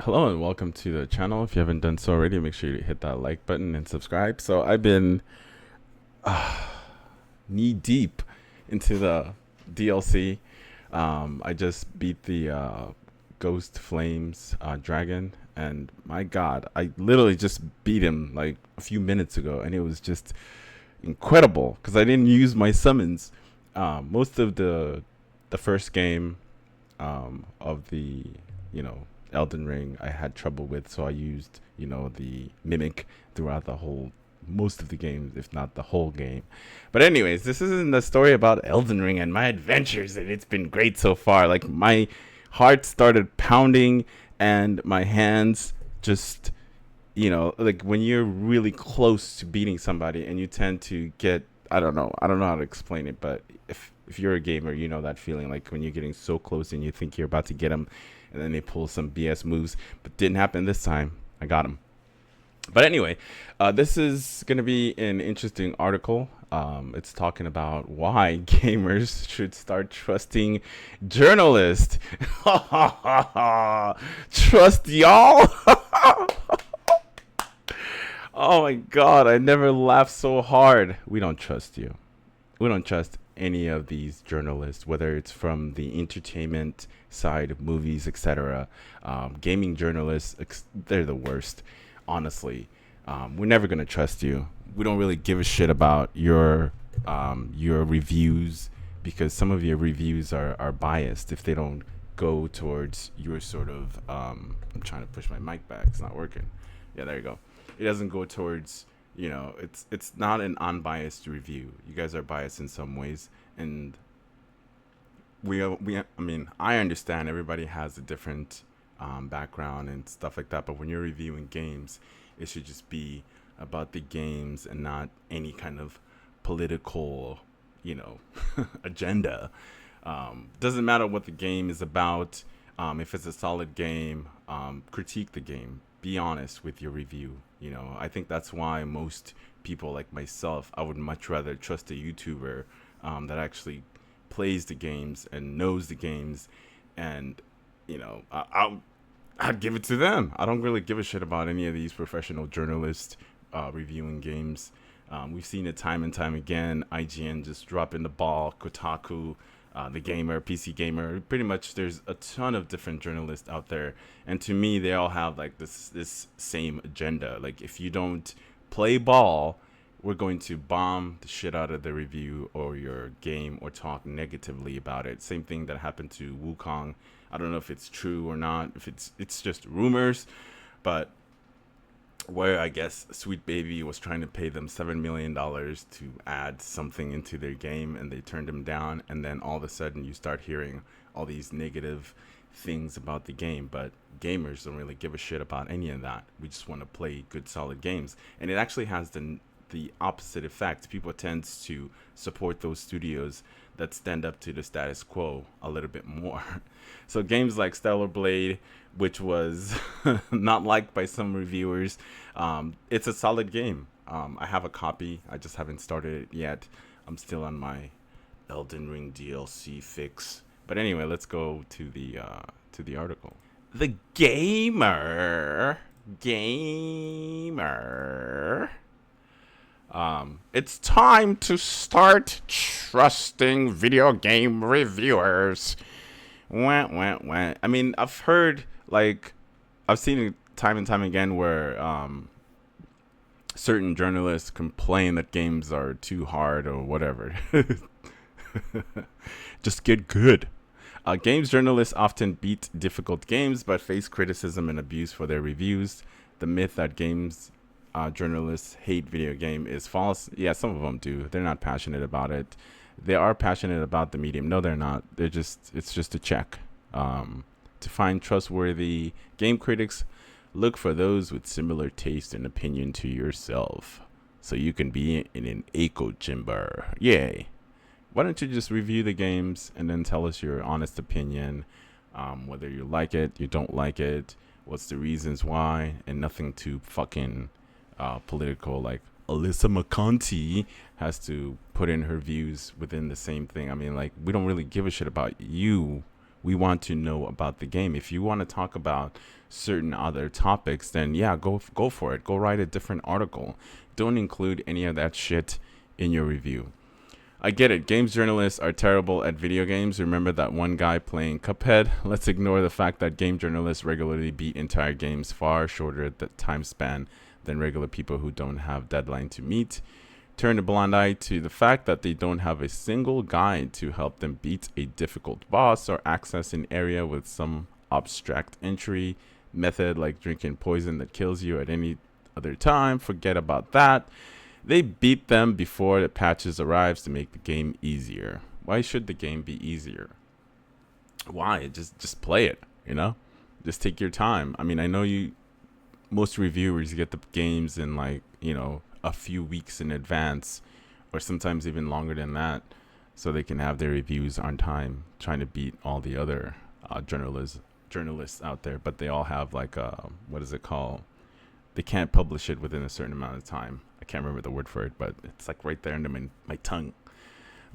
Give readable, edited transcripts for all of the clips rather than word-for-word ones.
Hello and welcome to the channel. If you haven't done so already, make sure you hit that like button and subscribe. So I've been knee deep into the DLC. I just beat the Ghost Flames dragon, and my God, I literally just beat him like a few minutes ago, and it was just incredible because I didn't use my summons. Most of the first game of the you know Elden Ring I had trouble with, so I used the mimic throughout the whole most of the games, if not the whole game. But anyways, this isn't a story about Elden Ring and my adventures, and it's been great so far. Like my heart started pounding and my hands just like when you're really close to beating somebody and you tend to get I don't know how to explain it, but if you're a gamer, you know that feeling like when you're getting so close and you think you're about to get them, and then they pull some BS moves, but didn't happen this time. I got him. But anyway, this is going to be an interesting article. It's talking about why gamers should start trusting journalists. Trust y'all? Oh my God, I never laughed so hard. We don't trust you. We don't trust any of these journalists, whether it's from the entertainment side of movies, etc. Gaming journalists, they're the worst, honestly. We're never gonna trust you. We don't really give a shit about your reviews, because some of your reviews are biased if they don't go towards your sort of. I'm trying to push my mic back. It's not working. Yeah, there you go. It doesn't go towards it's not an unbiased review. You guys are biased in some ways, and I mean, I understand everybody has a different background and stuff like that, but when you're reviewing games, it should just be about the games and not any kind of political agenda. Doesn't matter what the game is about. If it's a solid game, critique the game. Be honest with your review. I think that's why most people like myself, I would much rather trust a YouTuber that actually plays the games and knows the games, and I'd give it to them. I don't really give a shit about any of these professional journalists reviewing games. We've seen it time and time again. IGN just dropping the ball. Kotaku, the gamer, PC gamer. Pretty much, there's a ton of different journalists out there, and to me, they all have like this same agenda. Like, if you don't play ball, we're going to bomb the shit out of the review or your game or talk negatively about it. Same thing that happened to Wukong. I don't know if it's true or not. If it's just rumors, but where I guess Sweet Baby was trying to pay them $7 million to add something into their game, and they turned him down. And then all of a sudden, you start hearing all these negative things about the game. But gamers don't really give a shit about any of that. We just want to play good, solid games, and it actually has the opposite effect. People tend to support those studios that stand up to the status quo a little bit more. So games like Stellar Blade, which was not liked by some reviewers, it's a solid game. I have a copy. I just haven't started it yet. I'm still on my Elden Ring DLC fix. But anyway, let's go to the article. The gamer. It's time to start trusting video game reviewers. Wah, wah, wah. I mean, I've seen it time and time again where certain journalists complain that games are too hard or whatever. Just get good. Games journalists often beat difficult games but face criticism and abuse for their reviews. The myth that games journalists hate video game is false. Yeah, some of them do. They're not passionate about it. They are passionate about the medium. No, they're not. It's just a check. To find trustworthy game critics, look for those with similar taste and opinion to yourself, so you can be in an echo chamber. Yay. Why don't you just review the games and then tell us your honest opinion, whether you like it, you don't like it, what's the reasons why, and nothing too fucking political, like Alyssa McConty has to put in her views within the same thing. I mean, like, we don't really give a shit about you. We want to know about the game. If you want to talk about certain other topics, then yeah, go for it. Go write a different article. Don't include any of that shit in your review. I get it. Games journalists are terrible at video games. Remember that one guy playing Cuphead? Let's ignore the fact that game journalists regularly beat entire games far shorter the time span than regular people who don't have deadline to meet. Turn a blind eye to the fact that they don't have a single guide to help them beat a difficult boss or access an area with some abstract entry method like drinking poison that kills you at any other time. Forget about that. They beat them before the patches arrives to make the game easier. Why should the game be easier? Why? Just play it, you know? Just take your time. I mean, I know most reviewers get the games in like, a few weeks in advance or sometimes even longer than that so they can have their reviews on time, trying to beat all the other journalists out there, but they all have like what is it called? They can't publish it within a certain amount of time. I can't remember the word for it, but it's like right there under my tongue.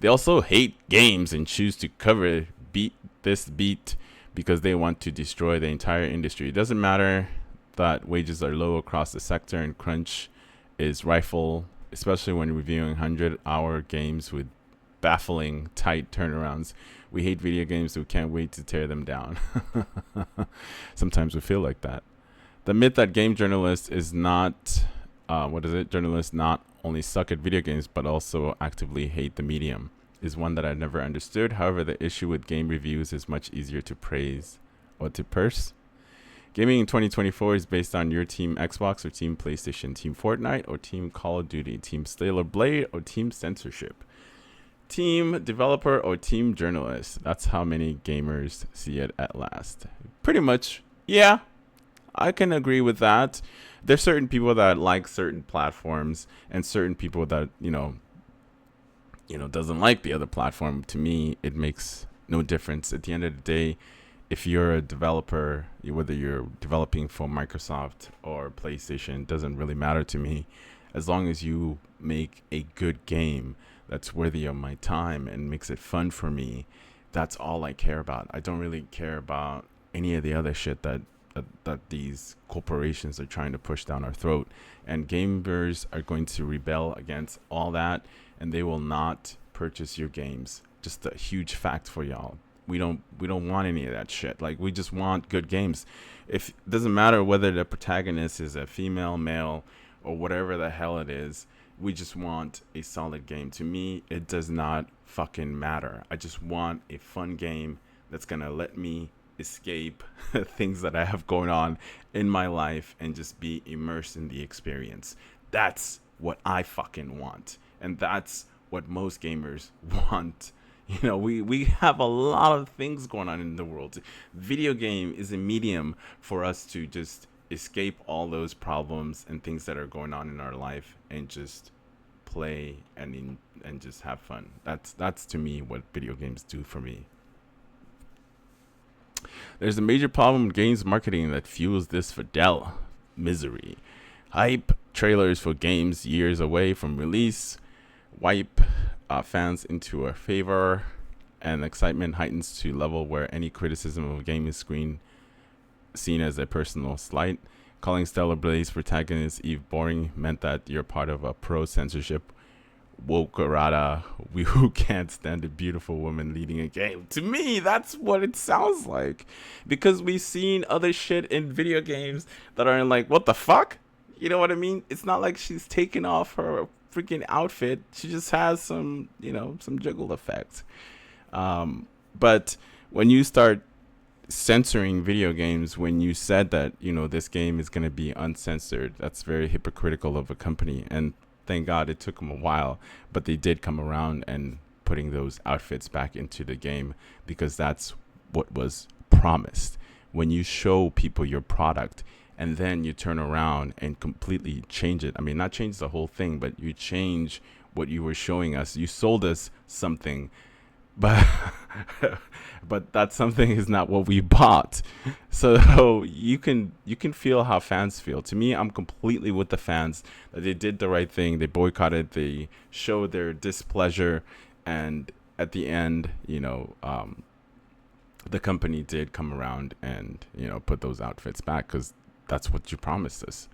They also hate games and choose to cover beat because they want to destroy the entire industry. It doesn't matter that wages are low across the sector and crunch is rifle, especially when reviewing 100-hour games with baffling tight turnarounds. We hate video games, so we can't wait to tear them down. Sometimes we feel like that. The myth that game journalists is not, journalists not only suck at video games, but also actively hate the medium, is one that I never understood. However, the issue with game reviews is much easier to praise or to purse. Gaming in 2024 is based on your Team Xbox or Team PlayStation, Team Fortnite or Team Call of Duty, Team Stellar Blade or Team Censorship, Team Developer or Team Journalist. That's how many gamers see it at last. Pretty much, yeah. I can agree with that. There's certain people that like certain platforms and certain people that, doesn't like the other platform. To me, it makes no difference. At the end of the day, if you're a developer, whether you're developing for Microsoft or PlayStation, doesn't really matter to me. As long as you make a good game that's worthy of my time and makes it fun for me, that's all I care about. I don't really care about any of the other shit that these corporations are trying to push down our throat, and gamers are going to rebel against all that, and they will not purchase your games. Just a huge fact for y'all. We don't want any of that shit. Like, we just want good games. If it doesn't matter whether the protagonist is a female, male, or whatever the hell it is, we just want a solid game. To me, it does not fucking matter. I just want a fun game that's gonna let me escape things that I have going on in my life and just be immersed in the experience. That's what I fucking want. And that's what most gamers want. We have a lot of things going on in the world. Video game is a medium for us to just escape all those problems and things that are going on in our life and just play and just have fun. That's to me what video games do for me. There's a major problem in games marketing that fuels this Fidel misery. Hype trailers for games years away from release wipe fans into a favor, and excitement heightens to level where any criticism of a game is seen as a personal slight. Calling Stellar Blade's protagonist Eve boring meant that you're part of a pro-censorship woke-errata who can't stand a beautiful woman leading a game. To me, that's what it sounds like. Because we've seen other shit in video games that are like, what the fuck? You know what I mean? It's not like she's taking off her freaking outfit. She just has some jiggle effects. But when you start censoring video games, when you said that, this game is going to be uncensored, that's very hypocritical of a company. And thank God it took them a while, but they did come around and putting those outfits back into the game, because that's what was promised. When you show people your product and then you turn around and completely change it. I mean, not change the whole thing, but you change what you were showing us. You sold us something, but but that something is not what we bought. So you can feel how fans feel. To me, I'm completely with the fans that they did the right thing. They boycotted. They showed their displeasure, and at the end, the company did come around and put those outfits back because that's what you promised us.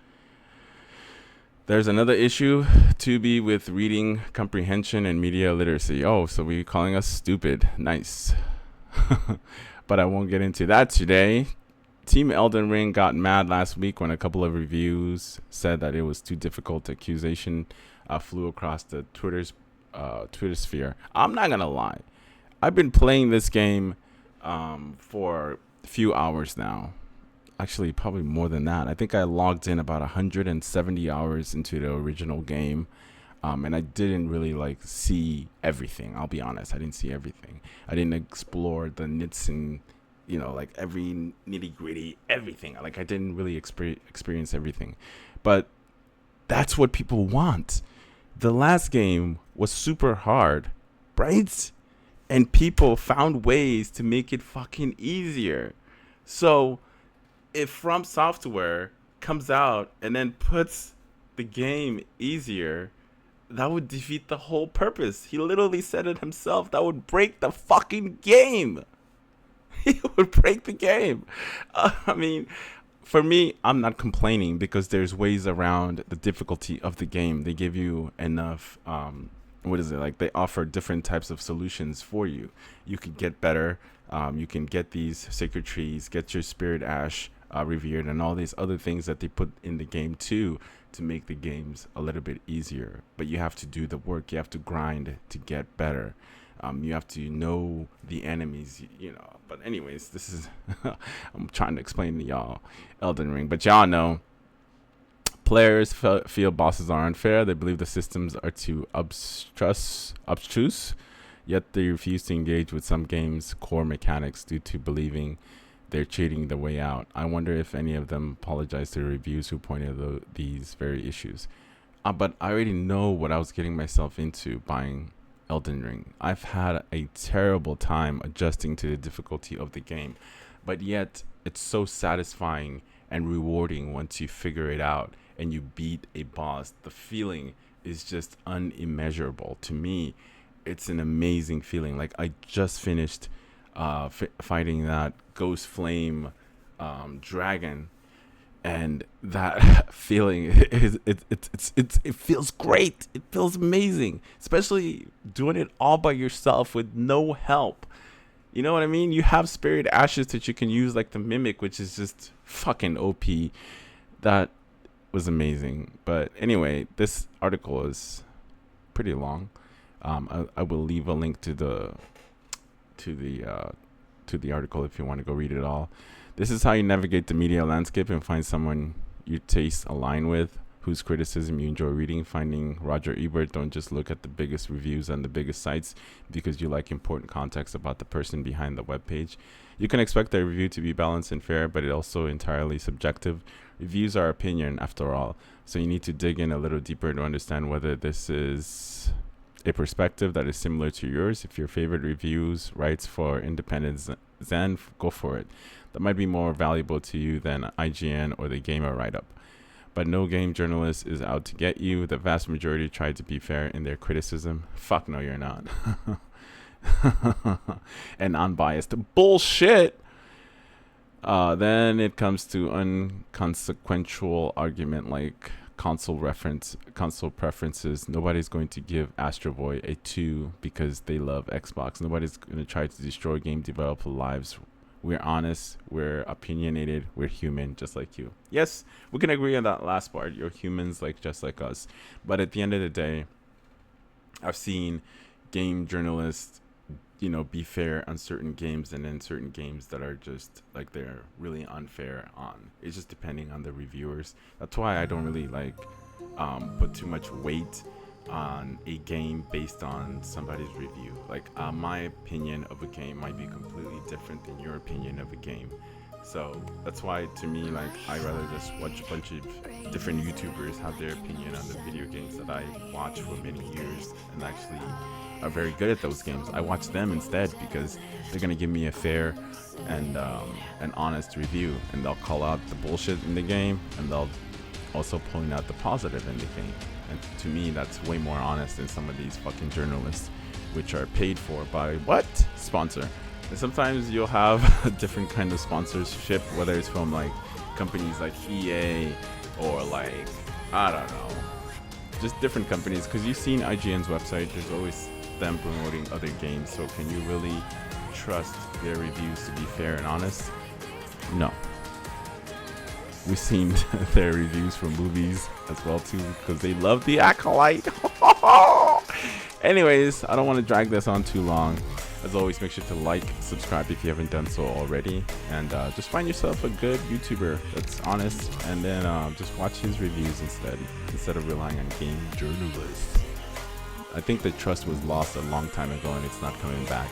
There's another issue to be with reading comprehension and media literacy. Oh, so we calling us stupid? Nice. But I won't get into that today. Team Elden Ring got mad last week when a couple of reviews said that it was too difficult. Accusation flew across the Twitter sphere. I'm not gonna lie, I've been playing this game for a few hours now. Actually, probably more than that. I think I logged in about 170 hours into the original game. And I didn't really see everything. I'll be honest, I didn't see everything. I didn't explore the nits and every nitty gritty, everything. I didn't really experience everything, but that's what people want. The last game was super hard, right? And people found ways to make it fucking easier. So if From Software comes out and then puts the game easier, that would defeat the whole purpose. He literally said it himself. That would break the fucking game. He would break the game. I mean, for me, I'm not complaining because there's ways around the difficulty of the game. They give you enough, they offer different types of solutions for you. You can get better. You can get these sacred trees, get your spirit ash revered, and all these other things that they put in the game too to make the games a little bit easier. But you have to do the work. You have to grind to get better. You have to know the enemies, But anyways, this is I'm trying to explain to y'all Elden Ring. But y'all know players feel bosses are unfair. They believe the systems are too obstruse, yet they refuse to engage with some games' core mechanics due to believing they're cheating the way out. I wonder if any of them apologize to the reviews who pointed out these very issues. But I already know what I was getting myself into buying Elden Ring. I've had a terrible time adjusting to the difficulty of the game, but yet it's so satisfying and rewarding once you figure it out and you beat a boss. The feeling is just unimmeasurable. To me, it's an amazing feeling. I just finished fighting that ghost flame dragon, and that feeling it feels great. It feels amazing, especially doing it all by yourself with no help. You know what I mean? You have spirit ashes that you can use, like the mimic, which is just fucking OP. That was amazing. But anyway, this article is pretty long. I will leave a link to the article if you want to go read it all. This is how you navigate the media landscape and find someone your tastes align with, whose criticism you enjoy reading. Finding Roger Ebert, don't just look at the biggest reviews on the biggest sites because you like important context about the person behind the webpage. You can expect their review to be balanced and fair, but it's also entirely subjective. Reviews are opinion after all, so you need to dig in a little deeper to understand whether this is a perspective that is similar to yours. If your favorite reviews writes for Independent Zen, go for it. That might be more valuable to you than IGN or the Gamer write-up. But no game journalist is out to get you. The vast majority try to be fair in their criticism. Fuck no, you're not. And unbiased bullshit. Then it comes to unconsequential argument like console preferences. Nobody's going to give Astro Boy a 2 because they love Xbox. Nobody's going to try to destroy game developer lives. We're honest, we're opinionated, we're human, just like you. Yes, we can agree on that last part. You're humans just like us. But at the end of the day, I've seen game journalists, be fair on certain games, and then certain games that are just they're really unfair on. It's just depending on the reviewers. That's why I don't really put too much weight on a game based on somebody's review. My opinion of a game might be completely different than your opinion of a game. So that's why, to me, I rather just watch a bunch of different YouTubers have their opinion on the video games that I watched for many years and actually are very good at those games. I watch them instead because they're gonna give me a fair and an honest review, and they'll call out the bullshit in the game, and they'll also point out the positive in the game. And to me, that's way more honest than some of these fucking journalists, which are paid for by what? Sponsor. And sometimes you'll have a different kind of sponsorship, whether it's from like companies like EA or like, I don't know, just different companies. Because you've seen IGN's website, there's always them promoting other games. So can you really trust their reviews to be fair and honest? No. We've seen their reviews for movies as well too, because they love the Acolyte. Anyways, I don't want to drag this on too long. As always, make sure to like, subscribe if you haven't done so already, and just find yourself a good YouTuber that's honest, and then just watch his reviews instead of relying on game journalists. I think the trust was lost a long time ago, and it's not coming back.